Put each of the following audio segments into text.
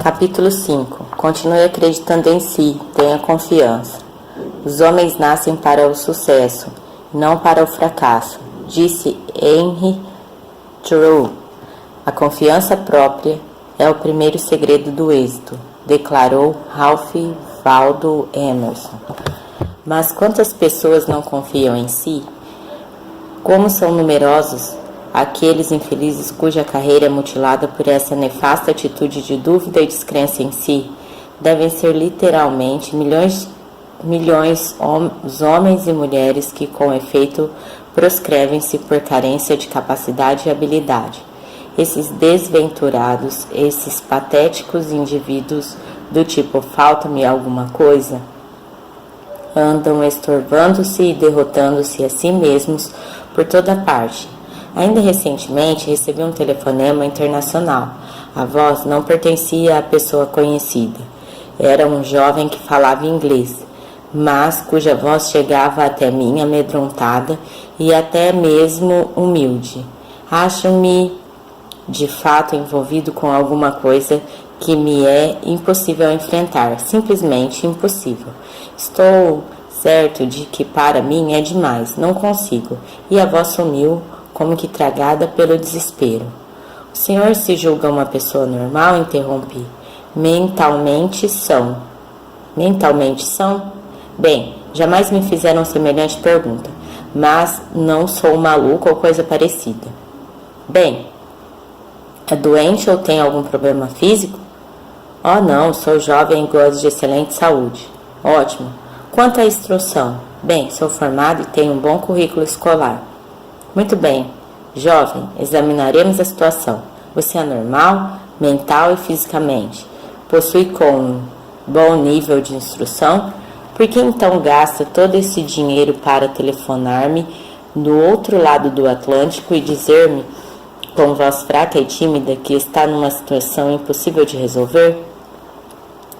Capítulo 5. Continue acreditando em si, tenha confiança. Os homens nascem para o sucesso, não para o fracasso, disse Henry Thoreau. A confiança própria é o primeiro segredo do êxito, declarou Ralph Waldo Emerson. Mas quantas pessoas não confiam em si? Como são numerosos aqueles infelizes cuja carreira é mutilada por essa nefasta atitude de dúvida e descrença em si? Devem ser literalmente milhões os homens e mulheres que, com efeito, proscrevem-se por carência de capacidade e habilidade. Esses desventurados, esses patéticos indivíduos do tipo falta-me alguma coisa, andam estorvando-se e derrotando-se a si mesmos por toda parte. Ainda recentemente recebi um telefonema internacional. A voz não pertencia à pessoa conhecida. Era um jovem que falava inglês, mas cuja voz chegava até mim amedrontada e até mesmo humilde. Acho-me de fato envolvido com alguma coisa que me é impossível enfrentar, simplesmente impossível. Estou certo de que para mim é demais, não consigo. E a voz sumiu, como que tragada pelo desespero. O senhor se julga uma pessoa normal? Interrompi. Mentalmente são. Mentalmente são? Bem, jamais me fizeram semelhante pergunta, mas não sou maluco ou coisa parecida. Bem, é doente ou tem algum problema físico? Oh não, sou jovem e gozo de excelente saúde. Ótimo. Quanto à instrução? Bem, sou formado e tenho um bom currículo escolar. Muito bem. Jovem, examinaremos a situação. Você é normal, mental e fisicamente. Possui com bom nível de instrução? Por que então gasta todo esse dinheiro para telefonar-me do outro lado do Atlântico e dizer-me, com voz fraca e tímida, que está numa situação impossível de resolver?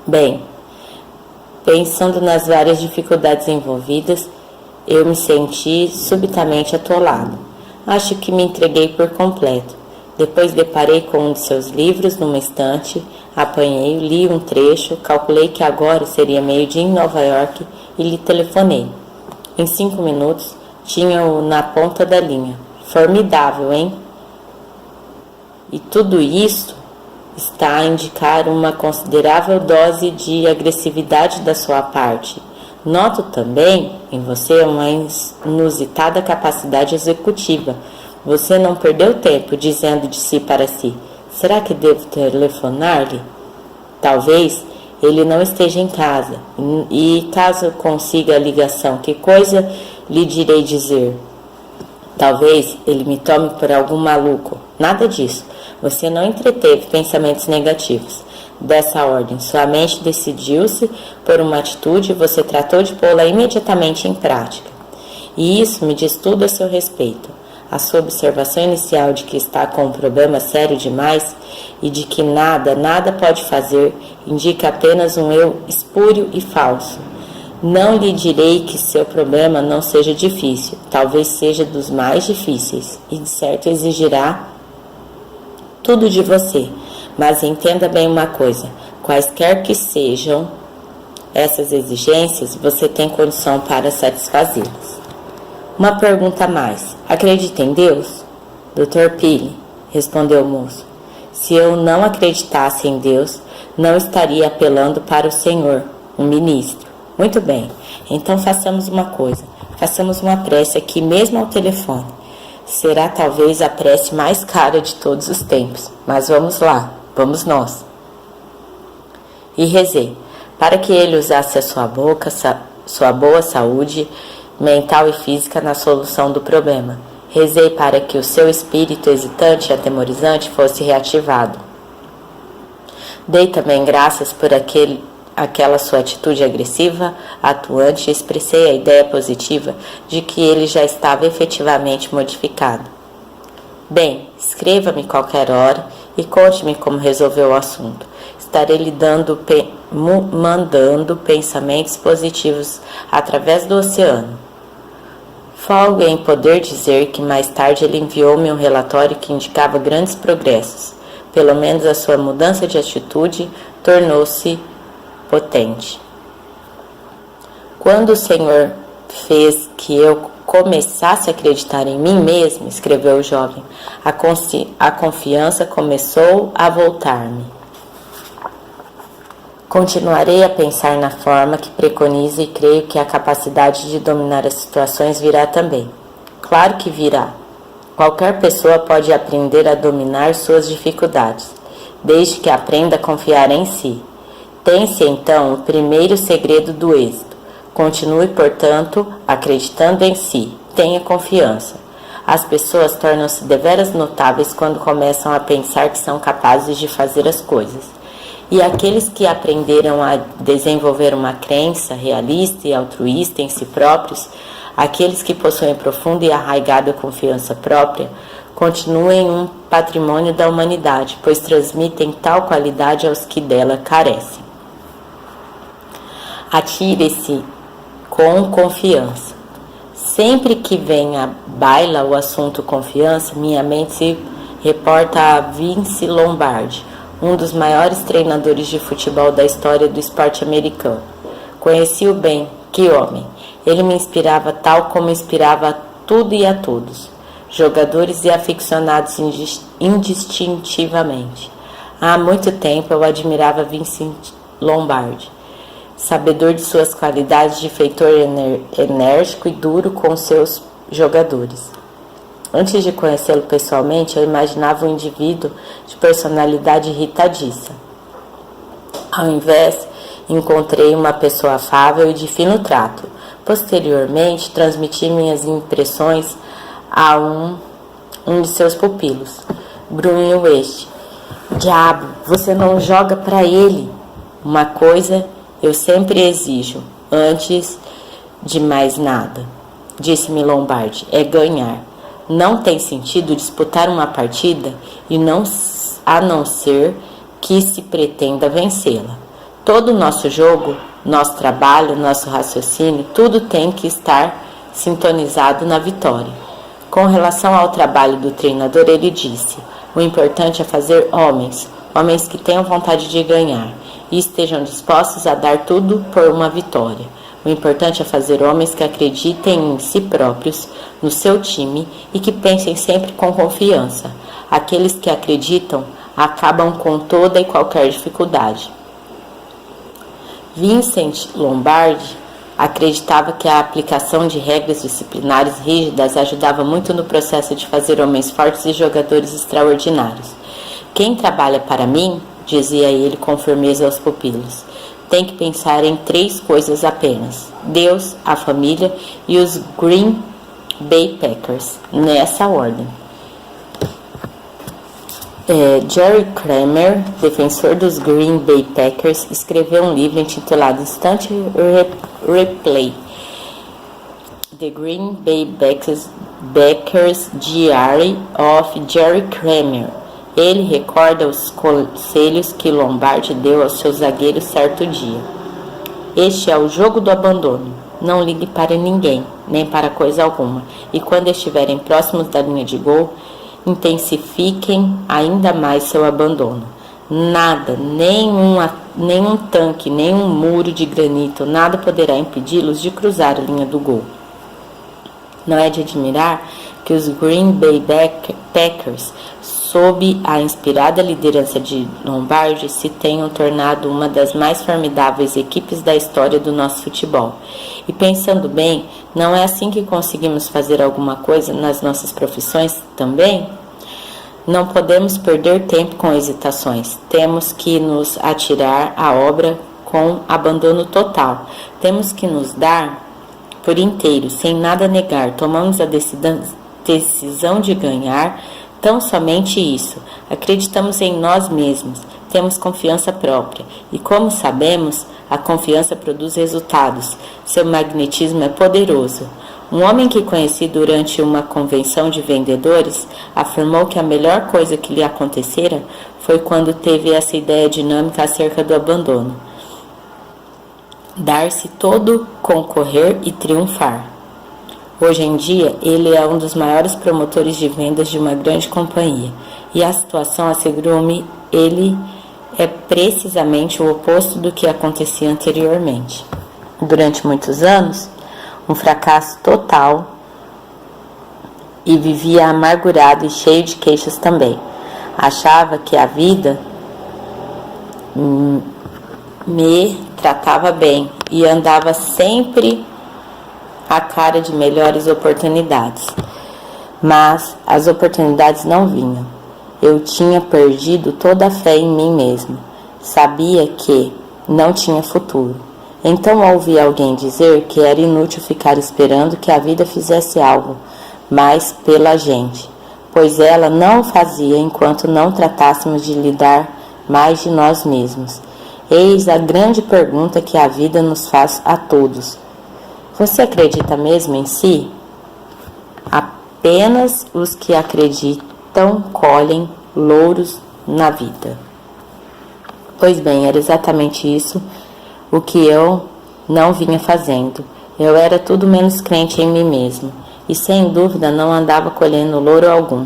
Bem, pensando nas várias dificuldades envolvidas, eu me senti subitamente atolado. Acho que me entreguei por completo. Depois deparei com um de seus livros numa estante, apanhei, li um trecho, calculei que agora seria meio-dia em Nova York e lhe telefonei. Em 5 minutos, tinha-o na ponta da linha. Formidável, hein? E tudo isso está a indicar uma considerável dose de agressividade da sua parte. Noto também em você uma inusitada capacidade executiva. Você não perdeu tempo dizendo de si para si: será que devo telefonar-lhe? Talvez ele não esteja em casa. E caso consiga a ligação, que coisa lhe direi dizer? Talvez ele me tome por algum maluco. Nada disso. Você não entreteve pensamentos negativos dessa ordem. Sua mente decidiu-se por uma atitude e você tratou de pô-la imediatamente em prática. E isso me diz tudo a seu respeito. A sua observação inicial de que está com um problema sério demais e de que nada pode fazer, indica apenas um eu espúrio e falso. Não lhe direi que seu problema não seja difícil, talvez seja dos mais difíceis, e de certo exigirá tudo de você. Mas entenda bem uma coisa, quaisquer que sejam essas exigências, você tem condição para satisfazê-las. Uma pergunta a mais. Acredita em Deus? Dr. Pille, respondeu o moço. Se eu não acreditasse em Deus, não estaria apelando para o Senhor, um ministro. Muito bem, então façamos uma coisa. Façamos uma prece aqui mesmo ao telefone. Será talvez a prece mais cara de todos os tempos, mas vamos lá, vamos nós. E rezei, para que ele usasse a sua boca, sua boa saúde mental e física na solução do problema. Rezei para que o seu espírito hesitante e atemorizante fosse reativado. Dei também graças por aquela sua atitude agressiva, atuante, e expressei a ideia positiva de que ele já estava efetivamente modificado. Bem, escreva-me qualquer hora e conte-me como resolveu o assunto. Estarei lhe mandando pensamentos positivos através do oceano. Folgo em poder dizer que mais tarde ele enviou-me um relatório que indicava grandes progressos. Pelo menos a sua mudança de atitude tornou-se potente. Quando o Senhor fez que eu começasse a acreditar em mim mesmo, escreveu o jovem, a confiança começou a voltar-me. Continuarei a pensar na forma que preconizo e creio que a capacidade de dominar as situações virá também. Claro que virá. Qualquer pessoa pode aprender a dominar suas dificuldades, desde que aprenda a confiar em si. Tem-se então o primeiro segredo do êxito. Continue, portanto, acreditando em si. Tenha confiança. As pessoas tornam-se deveras notáveis quando começam a pensar que são capazes de fazer as coisas. E aqueles que aprenderam a desenvolver uma crença realista e altruísta em si próprios, aqueles que possuem profunda e arraigada confiança própria, continuem um patrimônio da humanidade, pois transmitem tal qualidade aos que dela carecem. Atire-se com confiança. Sempre que vem à baila o assunto confiança, minha mente se reporta a Vince Lombardi, um dos maiores treinadores de futebol da história do esporte americano. Conheci-o bem, que homem! Ele me inspirava tal como inspirava a tudo e a todos, jogadores e aficionados indistintivamente. Há muito tempo eu admirava Vincent Lombardi, sabedor de suas qualidades de feitor enérgico e duro com seus jogadores. Antes de conhecê-lo pessoalmente, eu imaginava um indivíduo de personalidade irritadiça. Ao invés, encontrei uma pessoa afável e de fino trato. Posteriormente, transmiti minhas impressões a um de seus pupilos. Grunhiu este. Diabo, você não joga para ele. Uma coisa eu sempre exijo, antes de mais nada, disse-me Lombardi, é ganhar. Não tem sentido disputar uma partida a não ser que se pretenda vencê-la. Todo o nosso jogo, nosso trabalho, nosso raciocínio, tudo tem que estar sintonizado na vitória. Com relação ao trabalho do treinador, ele disse, o importante é fazer homens que tenham vontade de ganhar e estejam dispostos a dar tudo por uma vitória. O importante é fazer homens que acreditem em si próprios, no seu time e que pensem sempre com confiança. Aqueles que acreditam acabam com toda e qualquer dificuldade. Vincent Lombardi acreditava que a aplicação de regras disciplinares rígidas ajudava muito no processo de fazer homens fortes e jogadores extraordinários. Quem trabalha para mim, dizia ele com firmeza aos pupilos, tem que pensar em 3 coisas apenas: Deus, a família e os Green Bay Packers, nessa ordem. Jerry Kramer, defensor dos Green Bay Packers, escreveu um livro intitulado Instant Replay, The Green Bay Packers Diary of Jerry Kramer. Ele recorda os conselhos que Lombardi deu aos seus zagueiros certo dia. Este é o jogo do abandono. Não ligue para ninguém, nem para coisa alguma. E quando estiverem próximos da linha de gol, intensifiquem ainda mais seu abandono. Nada, nenhum tanque, nenhum muro de granito, nada poderá impedi-los de cruzar a linha do gol. Não é de admirar que os Green Bay Packers, sob a inspirada liderança de Lombardi, se tenham tornado uma das mais formidáveis equipes da história do nosso futebol. E pensando bem, não é assim que conseguimos fazer alguma coisa nas nossas profissões também? Não podemos perder tempo com hesitações. Temos que nos atirar à obra com abandono total. Temos que nos dar por inteiro, sem nada negar. Tomamos a decisão de ganhar. Tão somente isso. Acreditamos em nós mesmos, temos confiança própria e, como sabemos, a confiança produz resultados. Seu magnetismo é poderoso. Um homem que conheci durante uma convenção de vendedores afirmou que a melhor coisa que lhe acontecera foi quando teve essa ideia dinâmica acerca do abandono. Dar-se todo, concorrer e triunfar. Hoje em dia, ele é um dos maiores promotores de vendas de uma grande companhia. E a situação, assegurou-me, ele é precisamente o oposto do que acontecia anteriormente. Durante muitos anos, um fracasso total, e vivia amargurado e cheio de queixas também. Achava que a vida me tratava bem e andava sempre à cara de melhores oportunidades. Mas as oportunidades não vinham. Eu tinha perdido toda a fé em mim mesmo. Sabia que não tinha futuro. Então ouvi alguém dizer que era inútil ficar esperando que a vida fizesse algo mais pela gente, pois ela não o fazia enquanto não tratássemos de lidar mais de nós mesmos. Eis a grande pergunta que a vida nos faz a todos. Você acredita mesmo em si? Apenas os que acreditam colhem louros na vida. Pois bem, era exatamente isso o que eu não vinha fazendo. Eu era tudo menos crente em mim mesmo, e sem dúvida não andava colhendo louro algum.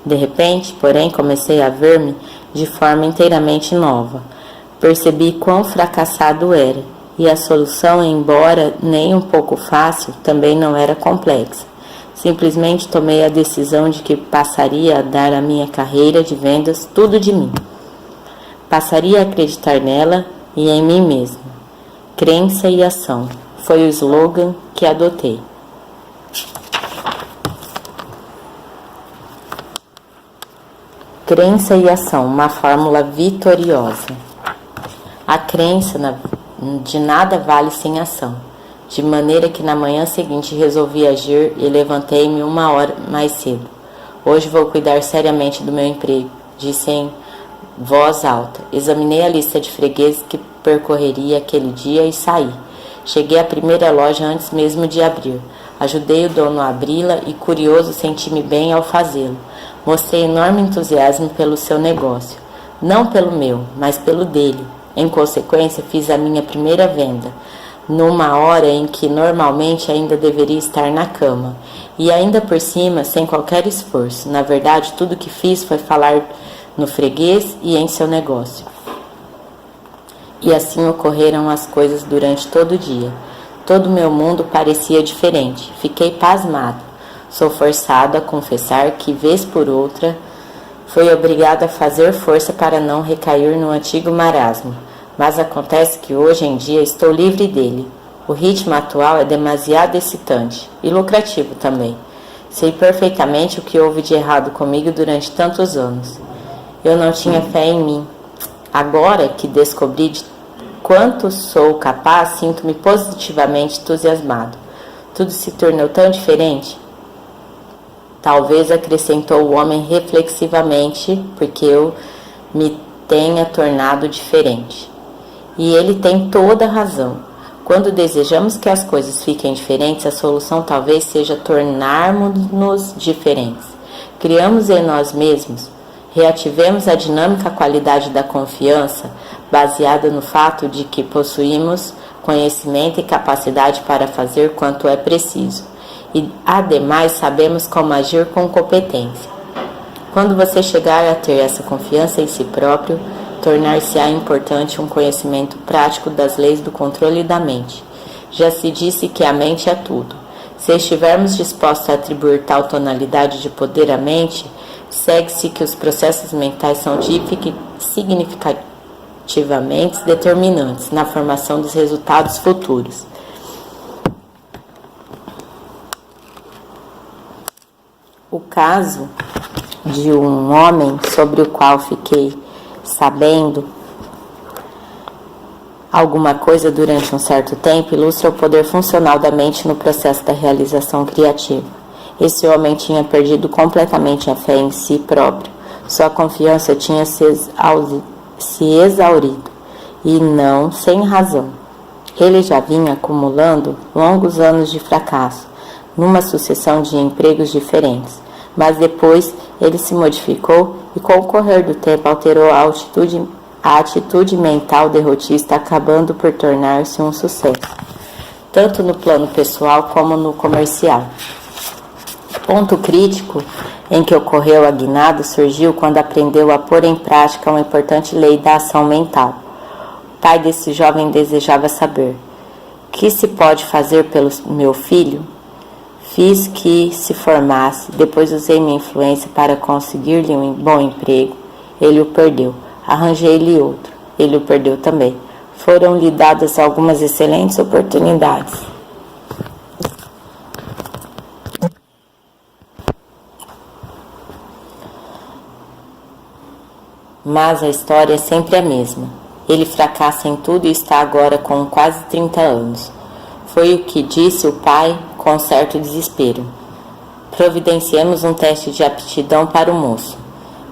De repente, porém, comecei a ver-me de forma inteiramente nova. Percebi quão fracassado era, e a solução, embora nem um pouco fácil, também não era complexa. Simplesmente tomei a decisão de que passaria a dar à minha carreira de vendas tudo de mim. Passaria a acreditar nela e em mim mesmo. Crença e ação foi o slogan que adotei. Crença e ação, uma fórmula vitoriosa. A crença de nada vale sem ação, de maneira que na manhã seguinte resolvi agir e levantei-me 1 hora mais cedo. Hoje vou cuidar seriamente do meu emprego, disse em voz alta. Examinei a lista de fregueses que percorreria aquele dia e saí. Cheguei à primeira loja antes mesmo de abrir. Ajudei o dono a abri-la e, curioso, senti-me bem ao fazê-lo. Mostrei enorme entusiasmo pelo seu negócio. Não pelo meu, mas pelo dele. Em consequência, fiz a minha primeira venda, numa hora em que normalmente ainda deveria estar na cama. E ainda por cima, sem qualquer esforço. Na verdade, tudo o que fiz foi falar no freguês e em seu negócio. E assim ocorreram as coisas durante todo o dia. Todo o meu mundo parecia diferente. Fiquei pasmado. Sou forçado a confessar que, vez por outra, fui obrigado a fazer força para não recair no antigo marasmo. Mas acontece que hoje em dia estou livre dele. O ritmo atual é demasiado excitante e lucrativo também. Sei perfeitamente o que houve de errado comigo durante tantos anos. Eu não tinha fé em mim. Agora que descobri de quanto sou capaz, sinto-me positivamente entusiasmado. Tudo se tornou tão diferente. Talvez, acrescentou o homem reflexivamente, porque eu me tenha tornado diferente. E ele tem toda a razão. Quando desejamos que as coisas fiquem diferentes, a solução talvez seja tornarmos-nos diferentes. Criamos em nós mesmos, reativemos a dinâmica qualidade da confiança, baseada no fato de que possuímos conhecimento e capacidade para fazer quanto é preciso. E, ademais, sabemos como agir com competência. Quando você chegar a ter essa confiança em si próprio, tornar-se-á importante um conhecimento prático das leis do controle da mente. Já se disse que a mente é tudo. Se estivermos dispostos a atribuir tal tonalidade de poder à mente, segue-se que os processos mentais são significativamente determinantes na formação dos resultados futuros. O caso de um homem sobre o qual fiquei sabendo alguma coisa durante um certo tempo ilustra o poder funcional da mente no processo da realização criativa. Esse homem tinha perdido completamente a fé em si próprio. Sua confiança tinha se exaurido, e não sem razão. Ele já vinha acumulando longos anos de fracasso, numa sucessão de empregos diferentes. Mas depois ele se modificou e, com o correr do tempo, alterou a atitude mental derrotista, acabando por tornar-se um sucesso, tanto no plano pessoal como no comercial. Ponto crítico em que ocorreu a guinada surgiu quando aprendeu a pôr em prática uma importante lei da ação mental. O pai desse jovem desejava saber: que se pode fazer pelo meu filho? Fiz que se formasse, depois usei minha influência para conseguir-lhe um bom emprego. Ele o perdeu. Arranjei-lhe outro. Ele o perdeu também. Foram-lhe dadas algumas excelentes oportunidades. Mas a história é sempre a mesma. Ele fracassa em tudo e está agora com quase 30 anos. Foi o que disse o pai com certo desespero. Providenciemos um teste de aptidão para o moço.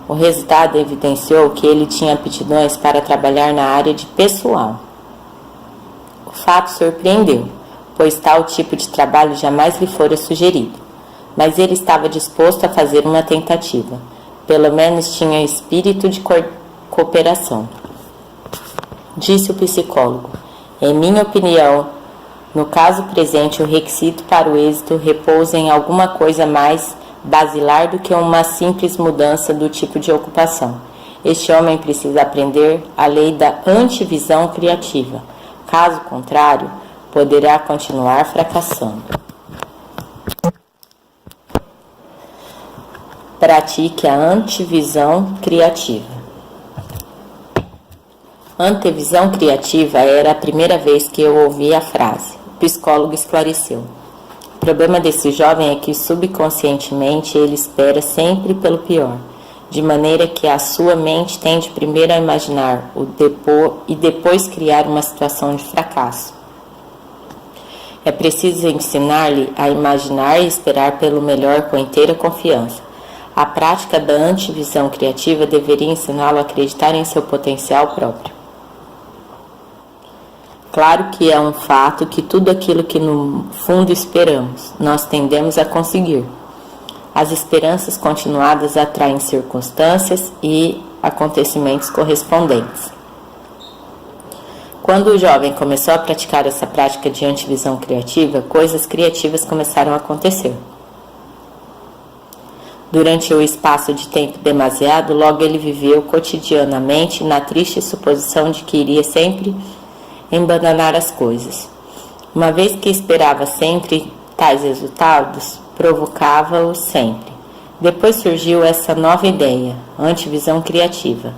O resultado evidenciou que ele tinha aptidões para trabalhar na área de pessoal. O fato surpreendeu, pois tal tipo de trabalho jamais lhe fora sugerido. Mas ele estava disposto a fazer uma tentativa. Pelo menos tinha espírito de cooperação. Disse o psicólogo: em minha opinião, no caso presente, o requisito para o êxito repousa em alguma coisa mais basilar do que uma simples mudança do tipo de ocupação. Este homem precisa aprender a lei da antivisão criativa. Caso contrário, poderá continuar fracassando. Pratique a antevisão criativa. Antevisão criativa era a primeira vez que eu ouvi a frase. O psicólogo esclareceu. O problema desse jovem é que subconscientemente ele espera sempre pelo pior, de maneira que a sua mente tende primeiro a imaginar e depois criar uma situação de fracasso. É preciso ensinar-lhe a imaginar e esperar pelo melhor com inteira confiança. A prática da antevisão criativa deveria ensiná-lo a acreditar em seu potencial próprio. Claro que é um fato que tudo aquilo que no fundo esperamos, nós tendemos a conseguir. As esperanças continuadas atraem circunstâncias e acontecimentos correspondentes. Quando o jovem começou a praticar essa prática de antevisão criativa, coisas criativas começaram a acontecer. Durante o espaço de tempo demasiado, logo ele viveu cotidianamente na triste suposição de que iria sempre embananar as coisas. Uma vez que esperava sempre tais resultados, provocava-os sempre. Depois surgiu essa nova ideia, antevisão criativa.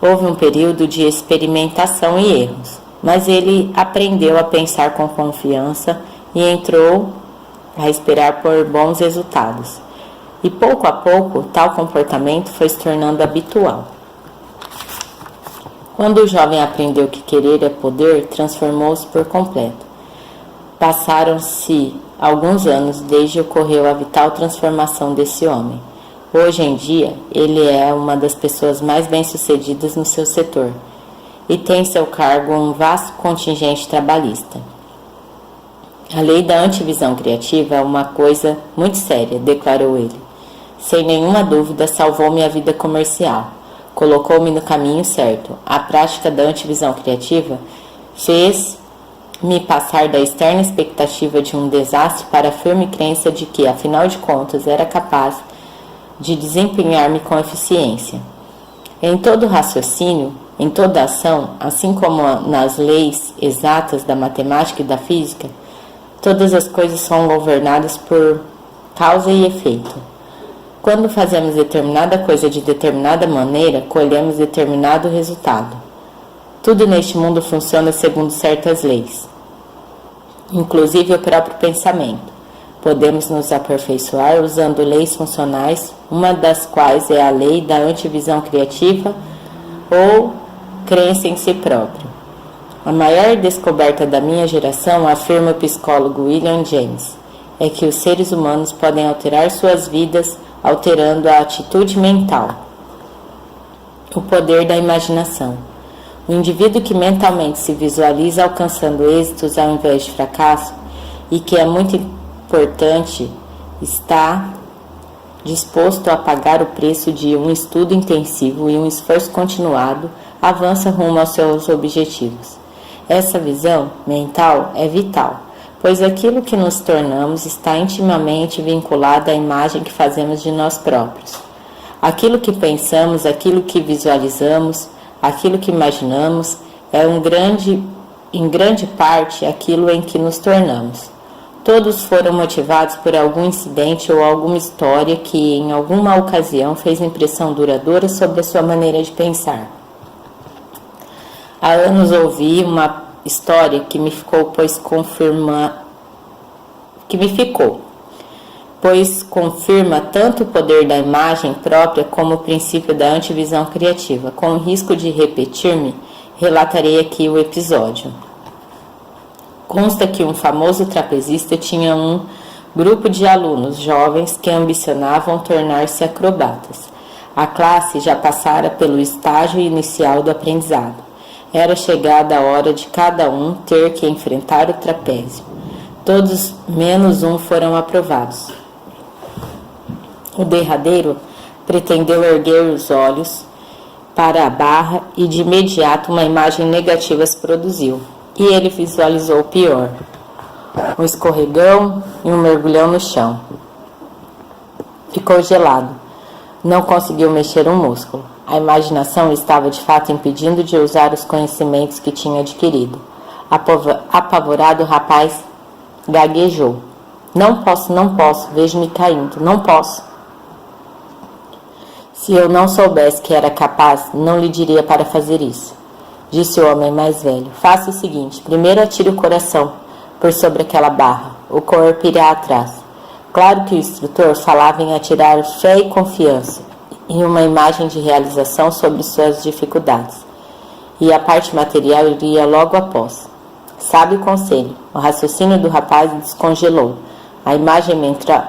Houve um período de experimentação e erros, mas ele aprendeu a pensar com confiança e entrou a esperar por bons resultados. E pouco a pouco, tal comportamento foi se tornando habitual. Quando o jovem aprendeu que querer é poder, transformou-se por completo. Passaram-se alguns anos desde que ocorreu a vital transformação desse homem. Hoje em dia, ele é uma das pessoas mais bem-sucedidas no seu setor e tem em seu cargo um vasto contingente trabalhista. A lei da antevisão criativa é uma coisa muito séria, declarou ele. Sem nenhuma dúvida, salvou minha vida comercial. Colocou-me no caminho certo. A prática da antevisão criativa fez-me passar da externa expectativa de um desastre para a firme crença de que, afinal de contas, era capaz de desempenhar-me com eficiência. Em todo raciocínio, em toda ação, assim como nas leis exatas da matemática e da física, todas as coisas são governadas por causa e efeito. Quando fazemos determinada coisa de determinada maneira, colhemos determinado resultado. Tudo neste mundo funciona segundo certas leis, inclusive o próprio pensamento. Podemos nos aperfeiçoar usando leis funcionais, uma das quais é a lei da antevisão criativa ou crença em si próprio. A maior descoberta da minha geração, afirma o psicólogo William James, é que os seres humanos podem alterar suas vidas alterando a atitude mental. O poder da imaginação. O indivíduo que mentalmente se visualiza alcançando êxitos ao invés de fracasso, e que é muito importante, está disposto a pagar o preço de um estudo intensivo e um esforço continuado, avança rumo aos seus objetivos. Essa visão mental é vital, pois aquilo que nos tornamos está intimamente vinculado à imagem que fazemos de nós próprios. Aquilo que pensamos, aquilo que visualizamos, aquilo que imaginamos é em grande parte aquilo em que nos tornamos. Todos foram motivados por algum incidente ou alguma história que, em alguma ocasião, fez impressão duradoura sobre a sua maneira de pensar. Há anos ouvi uma história que me ficou, pois confirma tanto o poder da imagem própria como o princípio da antivisão criativa. Com o risco de repetir-me, relatarei aqui o episódio. Consta que um famoso trapezista tinha um grupo de alunos jovens que ambicionavam tornar-se acrobatas. A classe já passara pelo estágio inicial do aprendizado. Era chegada a hora de cada um ter que enfrentar o trapézio. Todos, menos um, foram aprovados. O derradeiro pretendeu erguer os olhos para a barra e de imediato uma imagem negativa se produziu. E ele visualizou o pior: um escorregão e um mergulhão no chão. Ficou gelado. Não conseguiu mexer um músculo. A imaginação estava de fato impedindo de usar os conhecimentos que tinha adquirido. Apavorado, o rapaz gaguejou. Não posso, vejo-me caindo, não posso. Se eu não soubesse que era capaz, não lhe diria para fazer isso, disse o homem mais velho. Faça o seguinte: primeiro atire o coração por sobre aquela barra, o corpo irá atrás. Claro que o instrutor falava em atirar fé e confiança, em uma imagem de realização sobre suas dificuldades. E a parte material iria logo após. Sabe o conselho. O raciocínio do rapaz descongelou. A imagem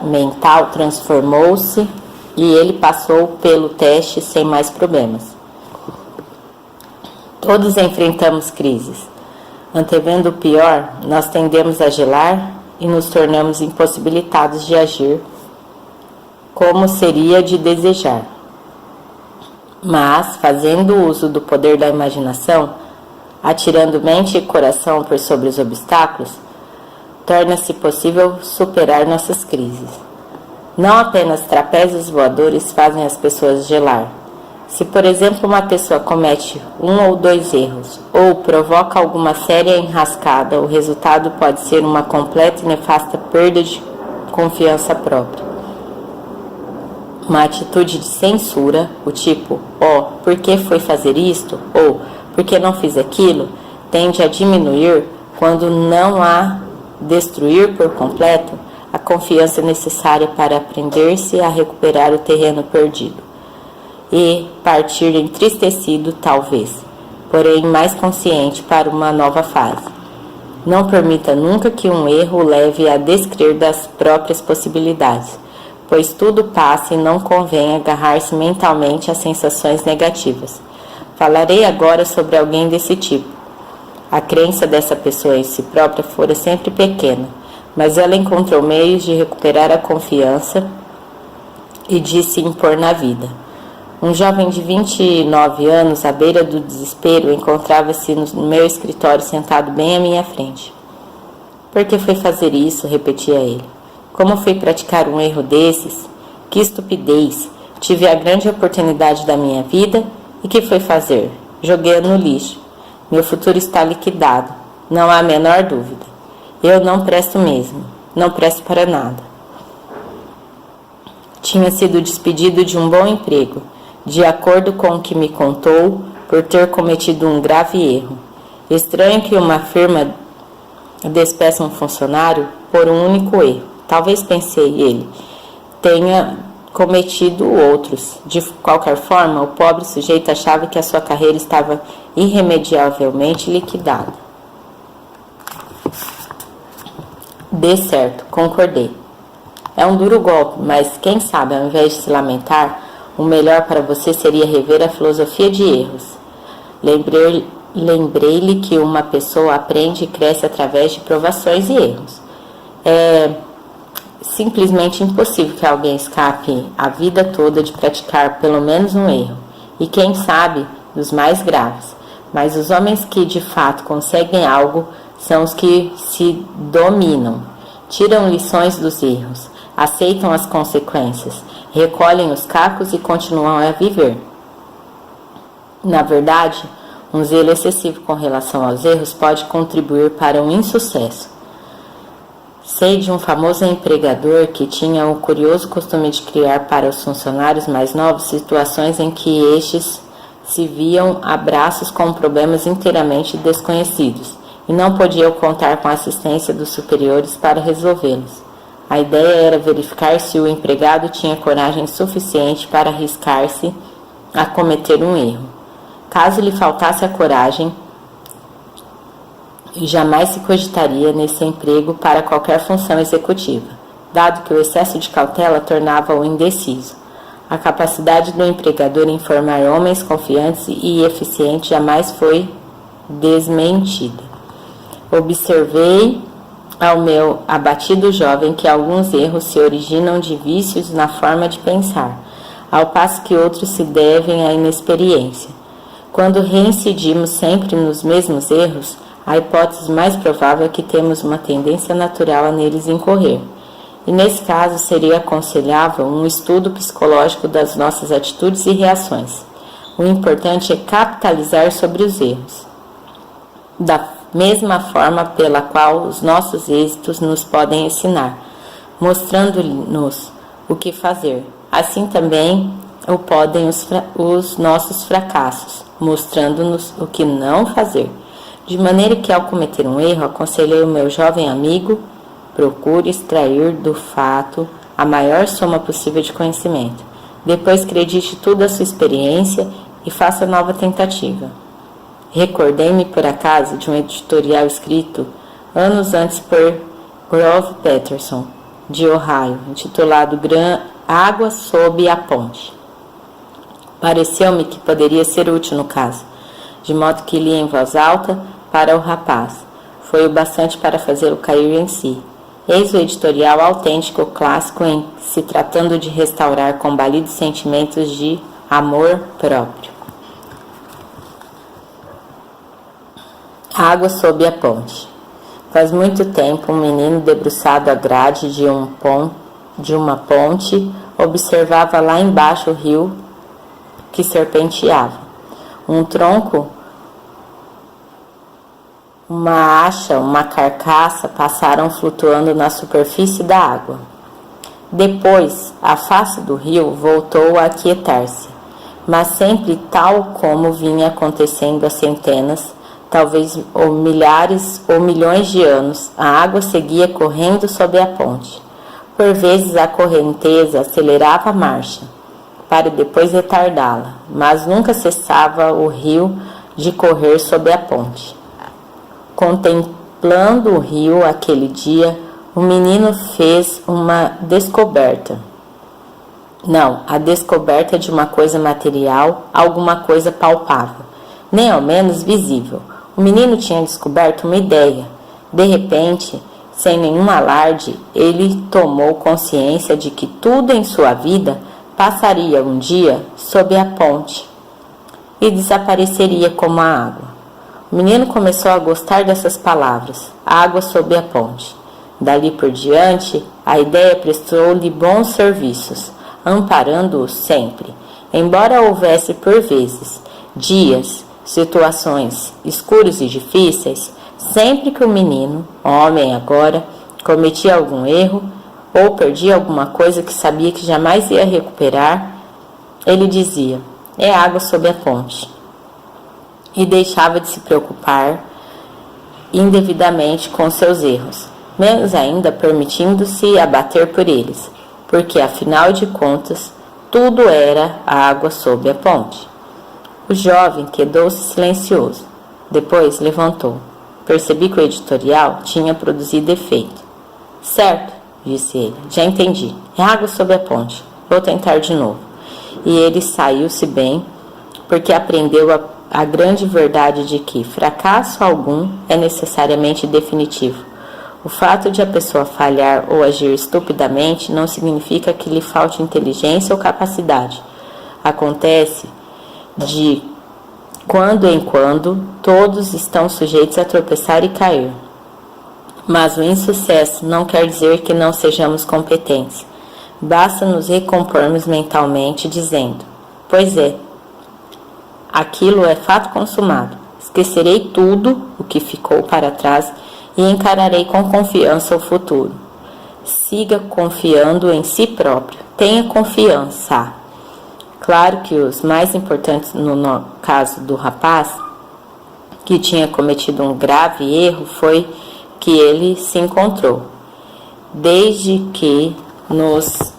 mental transformou-se e ele passou pelo teste sem mais problemas. Todos enfrentamos crises. Antevendo o pior, nós tendemos a gelar e nos tornamos impossibilitados de agir como seria de desejar. Mas, fazendo uso do poder da imaginação, atirando mente e coração por sobre os obstáculos, torna-se possível superar nossas crises. Não apenas trapézios voadores fazem as pessoas gelar. Se, por exemplo, uma pessoa comete 1 ou 2 erros, ou provoca alguma séria enrascada, o resultado pode ser uma completa e nefasta perda de confiança própria. Uma atitude de censura, o tipo, por que foi fazer isto? Ou, por que não fiz aquilo? Tende a diminuir quando não há destruir por completo a confiança necessária para aprender-se a recuperar o terreno perdido. E partir entristecido, talvez, porém mais consciente para uma nova fase. Não permita nunca que um erro o leve a descrer das próprias possibilidades, pois tudo passa e não convém agarrar-se mentalmente a sensações negativas. Falarei agora sobre alguém desse tipo. A crença dessa pessoa em si própria fora sempre pequena, mas ela encontrou meios de recuperar a confiança e de se impor na vida. Um jovem de 29 anos, à beira do desespero, encontrava-se no meu escritório sentado bem à minha frente. Por que foi fazer isso? Repetia ele. Como fui praticar um erro desses? Que estupidez! Tive a grande oportunidade da minha vida e que foi fazer? Joguei-a no lixo. Meu futuro está liquidado, não há a menor dúvida. Eu não presto mesmo, não presto para nada. Tinha sido despedido de um bom emprego, de acordo com o que me contou, por ter cometido um grave erro. Estranho que uma firma despeça um funcionário por um único erro. Talvez, pensei ele, tenha cometido outros. De qualquer forma, o pobre sujeito achava que a sua carreira estava irremediavelmente liquidada. Dê certo, concordei. É um duro golpe, mas quem sabe, ao invés de se lamentar, o melhor para você seria rever a filosofia de erros. Lembrei-lhe que uma pessoa aprende e cresce através de provações e erros. É simplesmente impossível que alguém escape a vida toda de praticar pelo menos um erro, e quem sabe, dos mais graves. Mas os homens que de fato conseguem algo são os que se dominam, tiram lições dos erros, aceitam as consequências, recolhem os cacos e continuam a viver. Na verdade, um zelo excessivo com relação aos erros pode contribuir para um insucesso. Sei de um famoso empregador que tinha o curioso costume de criar para os funcionários mais novos situações em que estes se viam a braços com problemas inteiramente desconhecidos e não podiam contar com a assistência dos superiores para resolvê-los. A ideia era verificar se o empregado tinha coragem suficiente para arriscar-se a cometer um erro. Caso lhe faltasse a coragem, jamais se cogitaria nesse emprego para qualquer função executiva, dado que o excesso de cautela tornava-o indeciso. A capacidade do empregador em formar homens confiantes e eficientes jamais foi desmentida. Observei ao meu abatido jovem que alguns erros se originam de vícios na forma de pensar, ao passo que outros se devem à inexperiência. Quando reincidimos sempre nos mesmos erros, a hipótese mais provável é que temos uma tendência natural a neles incorrer. E nesse caso seria aconselhável um estudo psicológico das nossas atitudes e reações. O importante é capitalizar sobre os erros, da mesma forma pela qual os nossos êxitos nos podem ensinar, mostrando-nos o que fazer. Assim também o podem os nossos fracassos, mostrando-nos o que não fazer. De maneira que, ao cometer um erro, aconselhei o meu jovem amigo: procure extrair do fato a maior soma possível de conhecimento. Depois acredite tudo à sua experiência e faça nova tentativa. Recordei-me, por acaso, de um editorial escrito anos antes por Grove Peterson, de Ohio, intitulado Água sob a Ponte. Pareceu-me que poderia ser útil no caso, de modo que li em voz alta para o rapaz. Foi o bastante para fazê-lo cair em si. Eis o editorial autêntico clássico em se tratando de restaurar combalidos sentimentos de amor próprio. Água sob a ponte. Faz muito tempo, um menino debruçado à grade de uma ponte observava lá embaixo o rio que serpenteava. Um tronco, uma acha, uma carcaça passaram flutuando na superfície da água. Depois, a face do rio voltou a aquietar-se, mas sempre tal como vinha acontecendo há centenas, talvez ou milhares ou milhões de anos, a água seguia correndo sob a ponte. Por vezes a correnteza acelerava a marcha, para depois retardá-la, mas nunca cessava o rio de correr sob a ponte. Contemplando o rio aquele dia, o menino fez uma descoberta. Não, a descoberta de uma coisa material, alguma coisa palpável, nem ao menos visível. O menino tinha descoberto uma ideia. De repente, sem nenhum alarde, ele tomou consciência de que tudo em sua vida passaria um dia sob a ponte e desapareceria como a água. O menino começou a gostar dessas palavras, água sob a ponte. Dali por diante, a ideia prestou-lhe bons serviços, amparando-o sempre, embora houvesse por vezes dias, situações escuros e difíceis. Sempre que o menino, homem agora, cometia algum erro ou perdia alguma coisa que sabia que jamais ia recuperar, ele dizia: é água sob a ponte, e deixava de se preocupar indevidamente com seus erros, menos ainda permitindo-se abater por eles, porque afinal de contas tudo era água sob a ponte. O jovem quedou-se silencioso. Depois levantou. Percebi que o editorial tinha produzido efeito. Certo, disse ele, já entendi. É água sob a ponte. Vou tentar de novo. E ele saiu-se bem, porque aprendeu a grande verdade de que fracasso algum é necessariamente definitivo. O fato de a pessoa falhar ou agir estupidamente não significa que lhe falte inteligência ou capacidade. Acontece de quando em quando, todos estão sujeitos a tropeçar e cair. Mas o insucesso não quer dizer que não sejamos competentes. Basta nos recompormos mentalmente dizendo: pois é, aquilo é fato consumado. Esquecerei tudo o que ficou para trás e encararei com confiança o futuro. Siga confiando em si próprio. Tenha confiança. Claro que os mais importantes no caso do rapaz, que tinha cometido um grave erro, foi que ele se encontrou. Desde que nos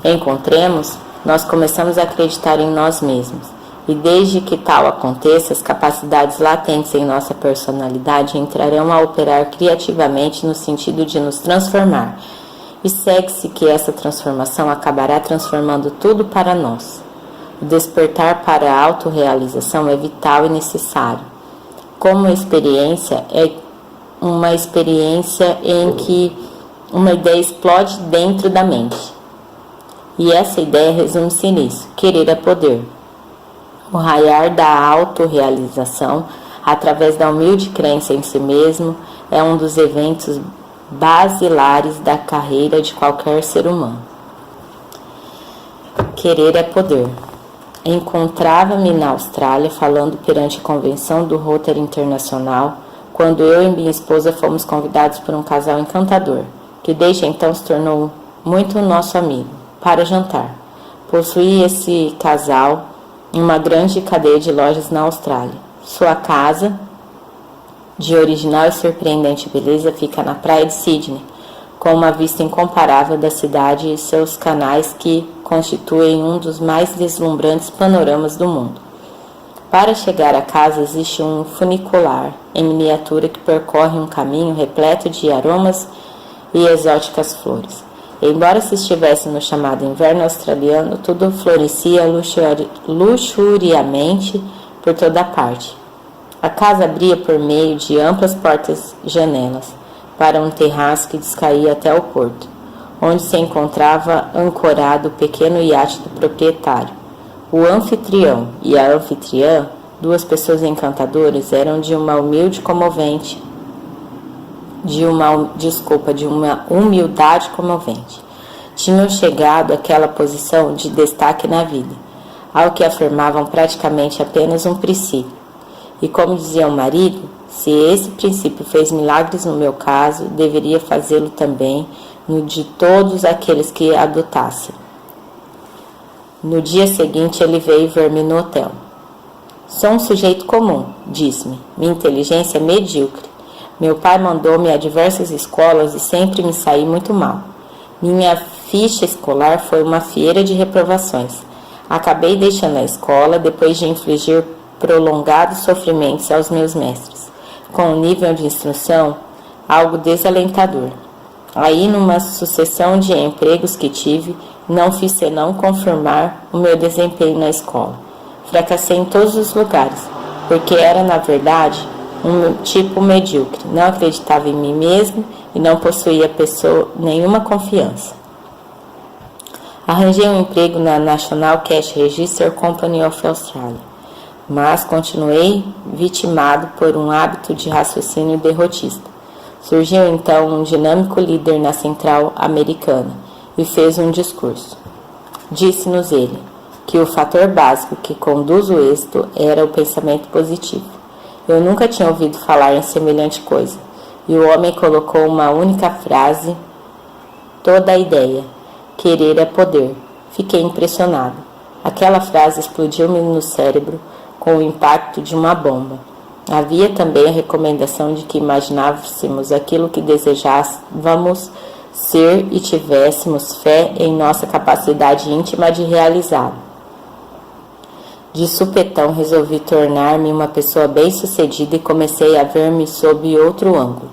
encontremos, nós começamos a acreditar em nós mesmos. E desde que tal aconteça, as capacidades latentes em nossa personalidade entrarão a operar criativamente no sentido de nos transformar. E segue-se que essa transformação acabará transformando tudo para nós. O despertar para a autorrealização é vital e necessário. Como experiência, é uma experiência em que uma ideia explode dentro da mente. E essa ideia resume-se nisso: querer é poder. O raiar da autorrealização, através da humilde crença em si mesmo, é um dos eventos basilares da carreira de qualquer ser humano. Querer é poder. Encontrava-me na Austrália falando perante a convenção do Rotary Internacional, quando eu e minha esposa fomos convidados por um casal encantador, que desde então se tornou muito nosso amigo, para jantar. Possuía esse casal uma grande cadeia de lojas na Austrália. Sua casa, de original e surpreendente beleza, fica na praia de Sydney, com uma vista incomparável da cidade e seus canais que constituem um dos mais deslumbrantes panoramas do mundo. Para chegar à casa existe um funicular em miniatura que percorre um caminho repleto de aromas e exóticas flores. Embora se estivesse no chamado inverno australiano, tudo florescia luxuriamente por toda parte. A casa abria por meio de amplas portas-janelas para um terraço que descaía até o porto, onde se encontrava ancorado o pequeno iate do proprietário. O anfitrião e a anfitriã, duas pessoas encantadoras, eram de uma humildade comovente. Tinham chegado àquela posição de destaque na vida, ao que afirmavam praticamente apenas um princípio. E como dizia o marido, se esse princípio fez milagres no meu caso, deveria fazê-lo também no de todos aqueles que adotassem. No dia seguinte ele veio ver-me no hotel. Sou um sujeito comum, disse-me. Minha inteligência é medíocre. Meu pai mandou-me a diversas escolas e sempre me saí muito mal. Minha ficha escolar foi uma fieira de reprovações. Acabei deixando a escola depois de infligir prolongados sofrimentos aos meus mestres, com um nível de instrução algo desalentador. Aí, numa sucessão de empregos que tive, não fiz senão confirmar o meu desempenho na escola. Fracassei em todos os lugares, porque era, na verdade, um tipo medíocre, não acreditava em mim mesmo e não possuía nenhuma confiança. Arranjei um emprego na National Cash Register Company of Australia, mas continuei vitimado por um hábito de raciocínio derrotista. Surgiu então um dinâmico líder na Central Americana e fez um discurso. Disse-nos ele que o fator básico que conduz o êxito era o pensamento positivo. Eu nunca tinha ouvido falar em semelhante coisa, e o homem colocou uma única frase, toda a ideia: querer é poder. Fiquei impressionado. Aquela frase explodiu-me no cérebro com o impacto de uma bomba. Havia também a recomendação de que imaginássemos aquilo que desejávamos ser e tivéssemos fé em nossa capacidade íntima de realizá-lo. De supetão resolvi tornar-me uma pessoa bem-sucedida e comecei a ver-me sob outro ângulo.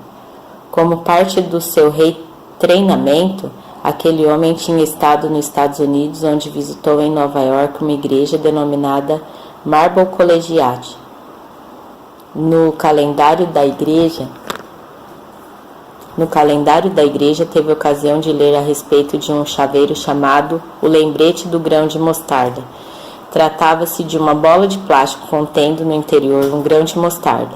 Como parte do seu treinamento, aquele homem tinha estado nos Estados Unidos, onde visitou em Nova York uma igreja denominada Marble Collegiate. No calendário da igreja teve ocasião de ler a respeito de um chaveiro chamado o lembrete do grão de mostarda. Tratava-se de uma bola de plástico contendo no interior um grão de mostarda.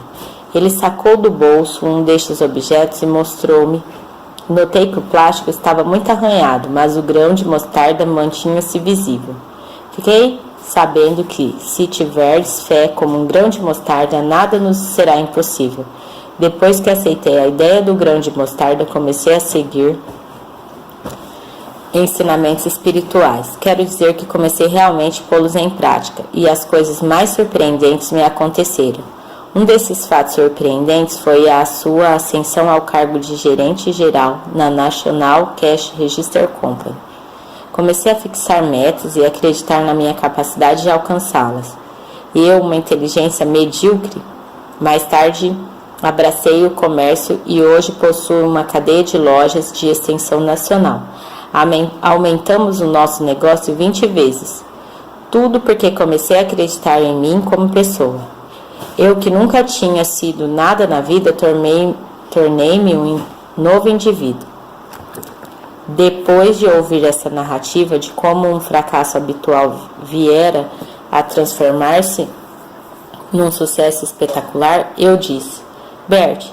Ele sacou do bolso um destes objetos e mostrou-me. Notei que o plástico estava muito arranhado, mas o grão de mostarda mantinha-se visível. Fiquei sabendo que, se tiveres fé como um grão de mostarda, nada nos será impossível. Depois que aceitei a ideia do grão de mostarda, comecei a seguir ensinamentos espirituais. Quero dizer que comecei realmente a pô-los em prática, e as coisas mais surpreendentes me aconteceram. Um desses fatos surpreendentes foi a sua ascensão ao cargo de gerente geral na National Cash Register Company. Comecei a fixar metas e acreditar na minha capacidade de alcançá-las. Eu, uma inteligência medíocre, mais tarde abracei o comércio e hoje possuo uma cadeia de lojas de extensão nacional. Aumentamos o nosso negócio 20 vezes. Tudo porque comecei a acreditar em mim como pessoa. Eu, que nunca tinha sido nada na vida, tornei-me um novo indivíduo. Depois de ouvir essa narrativa de como um fracasso habitual viera a transformar-se num sucesso espetacular, eu disse: Bert,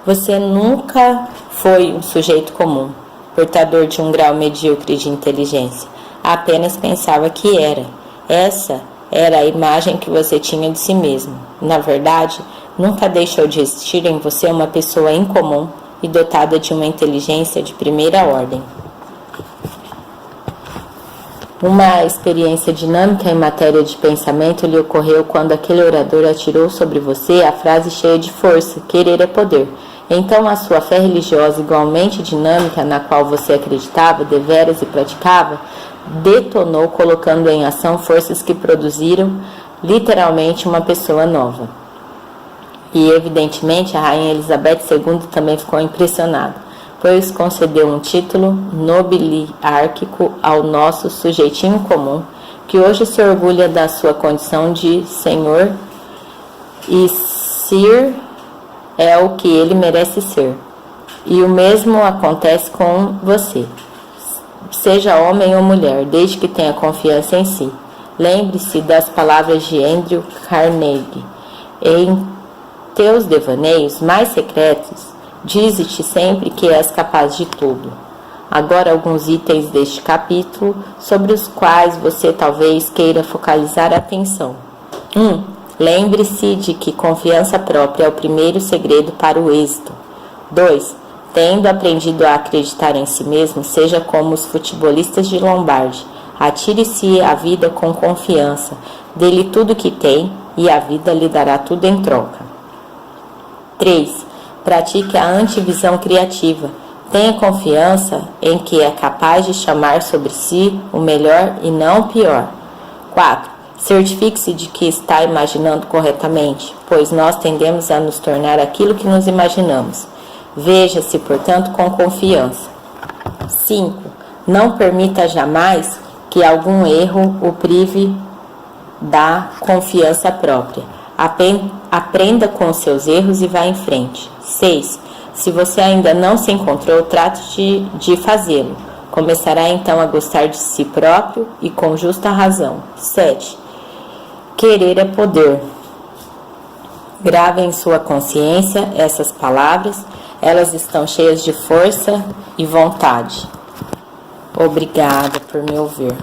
você nunca foi um sujeito comum, portador de um grau medíocre de inteligência. Apenas pensava que era. Essa era a imagem que você tinha de si mesmo. Na verdade, nunca deixou de existir em você uma pessoa incomum e dotada de uma inteligência de primeira ordem. Uma experiência dinâmica em matéria de pensamento lhe ocorreu quando aquele orador atirou sobre você a frase cheia de força: querer é poder. Então a sua fé religiosa, igualmente dinâmica, na qual você acreditava deveras e praticava, detonou, colocando em ação forças que produziram literalmente uma pessoa nova. E evidentemente a rainha Elizabeth II também ficou impressionada, pois concedeu um título nobiliárquico ao nosso sujeitinho comum, que hoje se orgulha da sua condição de senhor, e Sir é o que ele merece ser. E o mesmo acontece com você. Seja homem ou mulher, desde que tenha confiança em si. Lembre-se das palavras de Andrew Carnegie. Em teus devaneios mais secretos, dize-te sempre que és capaz de tudo. Agora alguns itens deste capítulo sobre os quais você talvez queira focalizar a atenção. 1. Lembre-se de que confiança própria é o primeiro segredo para o êxito. 2. Tendo aprendido a acreditar em si mesmo, seja como os futebolistas de Lombardi. Atire-se à vida com confiança, dê-lhe tudo o que tem e a vida lhe dará tudo em troca. 3. Pratique a antivisão criativa. Tenha confiança em que é capaz de chamar sobre si o melhor e não o pior. 4. Certifique-se de que está imaginando corretamente, pois nós tendemos a nos tornar aquilo que nos imaginamos. Veja-se, portanto, com confiança. 5. Não permita jamais que algum erro o prive da confiança própria. Aprenda com os seus erros e vá em frente. 6. Se você ainda não se encontrou, trate de fazê-lo. Começará então a gostar de si próprio e com justa razão. 7. Querer é poder. Grave em sua consciência essas palavras, elas estão cheias de força e vontade. Obrigada por me ouvir.